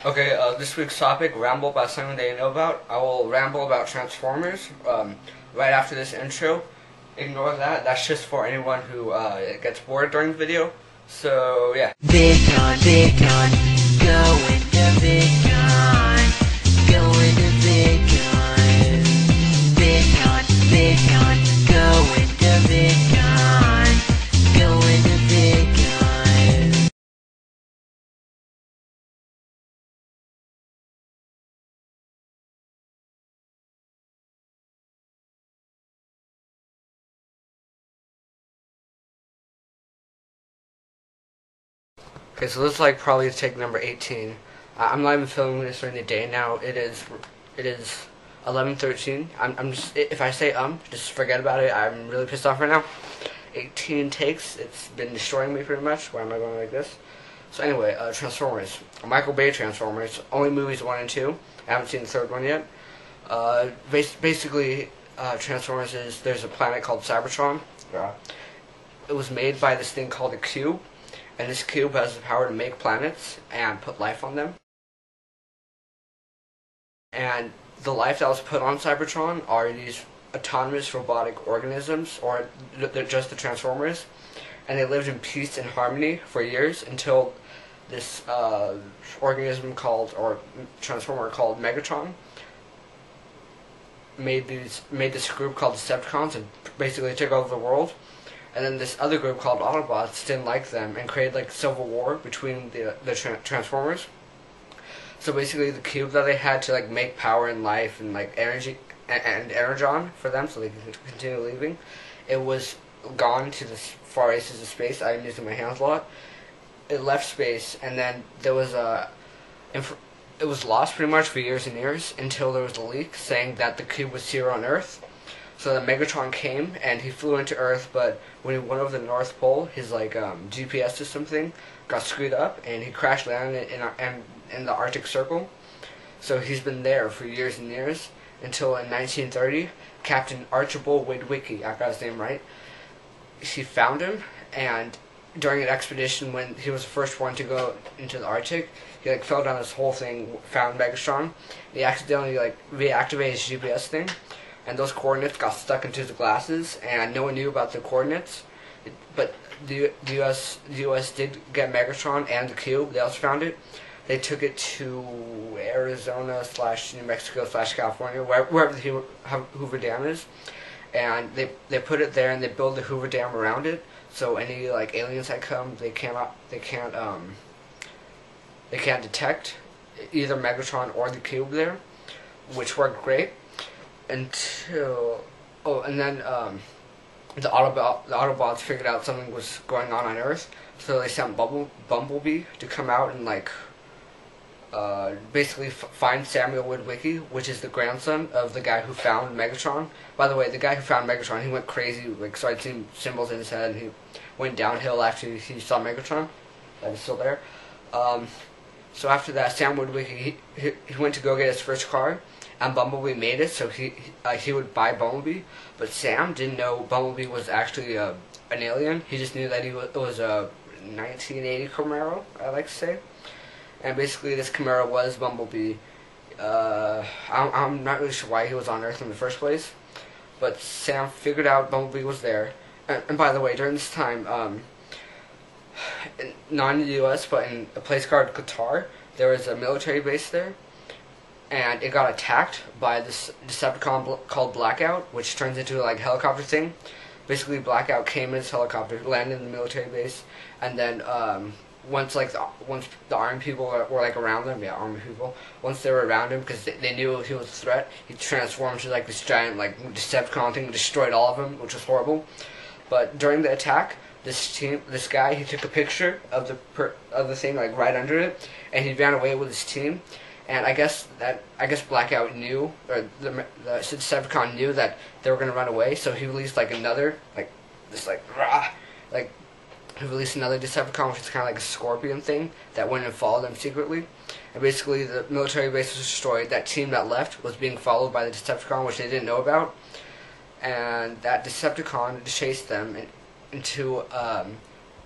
Okay, this week's topic, ramble about something that you know about. I will ramble about Transformers right after this intro. Ignore that. That's just for anyone who gets bored during the video. So, yeah. VidCon, VidCon, going to VidCon, going to VidCon, VidCon, VidCon, going to VidCon, going to VidCon. Okay, so this is like probably take number 18. I'm not even filming this during the day now. It is 11:13. I'm just, if I say just forget about it. I'm really pissed off right now. 18 takes. It's been destroying me pretty much. Why am I going like this? So anyway, Transformers. Michael Bay Transformers. Only movies 1 and 2. I haven't seen the third one yet. Basically, Transformers is, there's a planet called Cybertron. It was made by this thing called a cube. And this cube has the power to make planets and put life on them. And the life that was put on Cybertron are these autonomous robotic organisms, or they're just the Transformers. And they lived in peace and harmony for years until this organism called, or Transformer called Megatron made this group called Decepticons and basically took over the world. And then this other group called Autobots didn't like them and created like civil war between the Transformers. So basically, the cube that they had to like make power and life and like energy and energon for them, so they could continue living, it was gone to the far races of space. I'm using my hands a lot. It left space, and then there was it was lost pretty much for years and years until there was a leak saying that the cube was here on Earth. So then Megatron came and he flew into Earth, but when he went over the North Pole, his like GPS system thing got screwed up and he crash landed in the Arctic Circle. So he's been there for years and years until in 1930, Captain Archibald Witwicky, I got his name right, he found him, and during an expedition when he was the first one to go into the Arctic, he like fell down this whole thing, found Megatron. He accidentally like reactivated his GPS thing, and those coordinates got stuck into the glasses, and no one knew about the coordinates. But the U.S. did get Megatron and the cube. They also found it. They took it to Arizona / New Mexico / California, wherever the Hoover Dam is, and they put it there, and they build the Hoover Dam around it. So any like aliens that come, they can't detect either Megatron or the cube there, which worked great. Until and then the Autobots figured out something was going on Earth, so they sent Bumblebee to come out and like basically find Samuel Witwicky, which is the grandson of the guy who found Megatron. By the way, the guy who found Megatron, he went crazy, like started seeing symbols in his head, and he went downhill after he saw Megatron. That is still there. So after that, Sam Witwicky he went to go get his first car. And Bumblebee made it, so he would buy Bumblebee, but Sam didn't know Bumblebee was actually an alien. He just knew that it was a 1980 Camaro, I like to say. And basically, this Camaro was Bumblebee. I'm not really sure why he was on Earth in the first place, but Sam figured out Bumblebee was there. And by the way, during this time, not in the U.S., but in a place called Qatar, there was a military base there. And it got attacked by this Decepticon called Blackout, which turns into like a helicopter thing. Basically, Blackout came in his helicopter, landed in the military base, and then once the army people were like around them, army people. Once they were around him, because they knew he was a threat, he transformed into like this giant like Decepticon thing, and destroyed all of them, which was horrible. But during the attack, this guy, he took a picture of the thing like right under it, and he ran away with his team. And I guess Blackout knew, or the Decepticon knew that they were gonna run away, so he released like another, he released another Decepticon, which is kind of like a scorpion thing that went and followed them secretly. And basically, the military base was destroyed. That team that left was being followed by the Decepticon, which they didn't know about. And that Decepticon chased them into,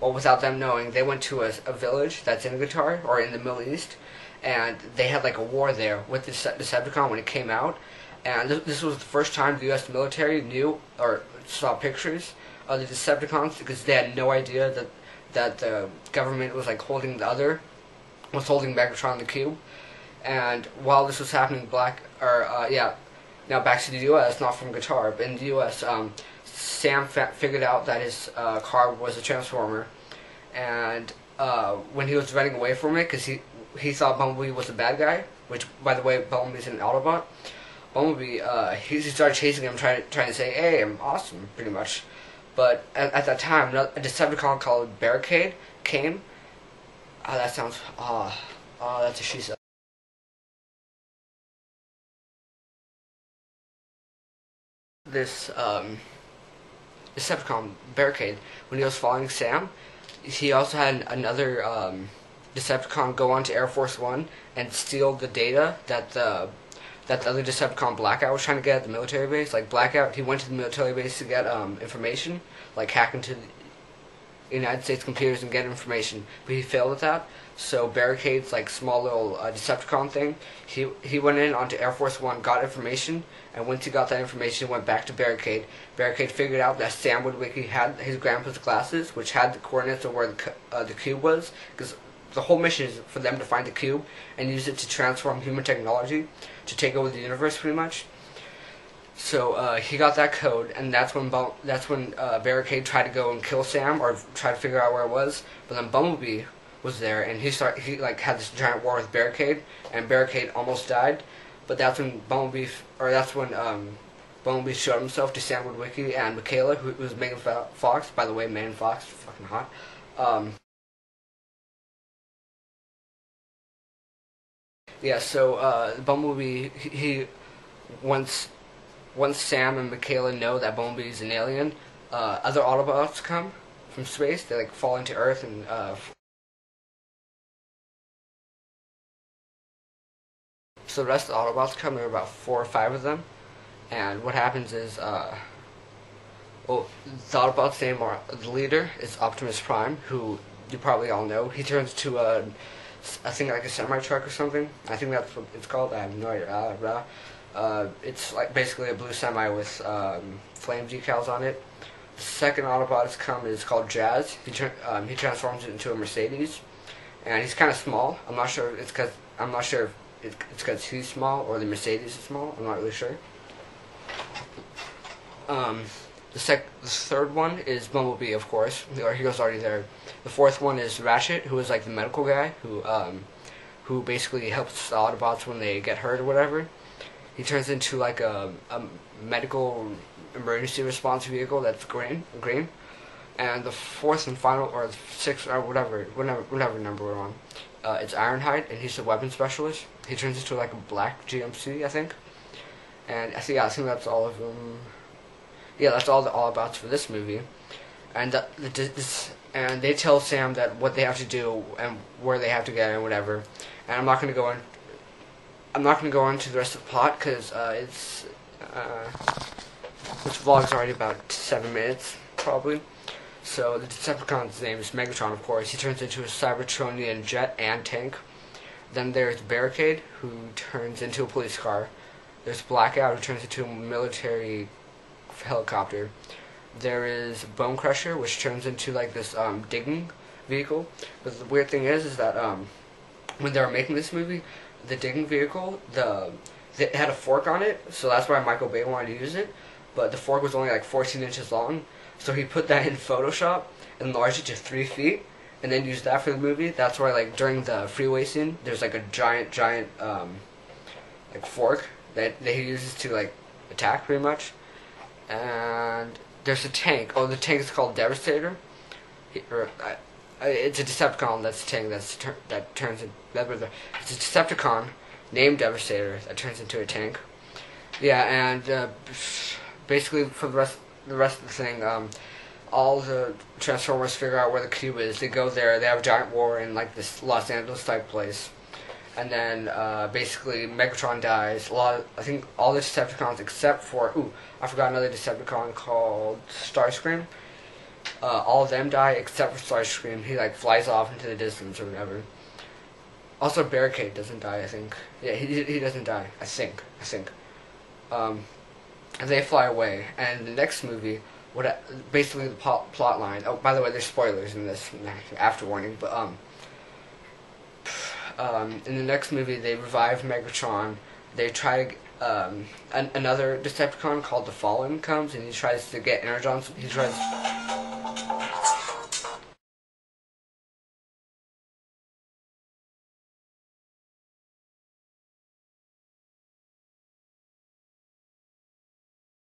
without them knowing, they went to a village that's in Qatar or in the Middle East. and they had like a war there with the Decepticon when it came out. And this was the first time the U.S. military knew or saw pictures of the Decepticons, because they had no idea that the government was like holding Megatron the cube. And while this was happening, now back to the U.S., not from Guitar, but in the U.S., Sam figured out that his car was a Transformer, and when he was running away from it, because he thought Bumblebee was a bad guy, which, by the way, Bumblebee's an Autobot. Bumblebee, he started chasing him, trying to say, "Hey, I'm awesome," pretty much. But at that time, a Decepticon called Barricade came. That sounds, that's a she said. This Decepticon Barricade, when he was following Sam, he also had another Decepticon go onto Air Force One and steal the data that the other Decepticon Blackout was trying to get at the military base. Like Blackout, he went to the military base to get information, like hack into the United States computers and get information, but he failed at that. So Barricade's like small little Decepticon thing, he went in onto Air Force One, got information, and once he got that information, he went back to Barricade. Barricade figured out that Sam Witwicky had his grandpa's glasses, which had the coordinates of where the cube was, because the whole mission is for them to find the cube and use it to transform human technology to take over the universe, pretty much. So he got that code, and that's when Barricade tried to go and kill Sam or try to figure out where it was. But then Bumblebee was there, and he had this giant war with Barricade, and Barricade almost died. But that's when Bumblebee showed himself to Sam Witwicky and Michaela, who was Megan Fox. By the way, Megan Fox is fucking hot. Yeah, so Bumblebee, once Sam and Michaela know that Bumblebee's an alien, other Autobots come from space. They like fall into Earth and so the rest of the Autobots come. There are about 4 or 5 of them, and what happens is, the Autobots' name, or the leader, is Optimus Prime, who you probably all know. He turns to I think like a semi-truck or something. I think that's what it's called. I have no idea. It's like basically a blue semi with flame decals on it. The second Autobot that's come is called Jazz. He transforms it into a Mercedes, and he's kind of small. I'm not sure if it's because he's small or the Mercedes is small. I'm not really sure. The third one is Bumblebee, of course. Or he was already there. The fourth one is Ratchet, who is like the medical guy who basically helps the Autobots when they get hurt or whatever. He turns into like a medical emergency response vehicle that's green. And the fourth and final, or sixth, or whatever number we're on, it's Ironhide, and he's a weapons specialist. He turns into like a black GMC, I think. And I think that's all of them. Yeah, that's all the Autobots for this movie. And and they tell Sam that what they have to do and where they have to get and whatever. And I'm not going to go into the rest of the plot because this vlog's already about 7 minutes probably. So the Decepticon's name is Megatron, of course. He turns into a Cybertronian jet and tank. Then there's Barricade, who turns into a police car. There's Blackout, who turns into a military helicopter. There is Bone Crusher, which turns into like this digging vehicle. But the weird thing is that when they were making this movie, the digging vehicle, it had a fork on it, so that's why Michael Bay wanted to use it. But the fork was only like 14 inches long, so he put that in Photoshop and enlarged it to 3 feet, and then used that for the movie. That's why, like, during the freeway scene, there's like a giant like fork that he uses to like attack, pretty much. And there's a tank. Oh, the tank is called Devastator. It's a Decepticon that's a tank that turns into. It's a Decepticon named Devastator that turns into a tank. Yeah, and basically for the rest of the thing, all the Transformers figure out where the cube is. They go there. They have a giant war in like this Los Angeles type place. And then basically Megatron dies. I think all the Decepticons except for I forgot another Decepticon called Starscream. All of them die except for Starscream. He like flies off into the distance or whatever. Also, Barricade doesn't die, I think. Yeah, he doesn't die. I think. And they fly away. And the next movie, basically the plot line. Oh, by the way, there's spoilers in this after warning. But in the next movie, they revive Megatron. They try to. Another Decepticon called the Fallen comes, and he tries to get Energon. He tries.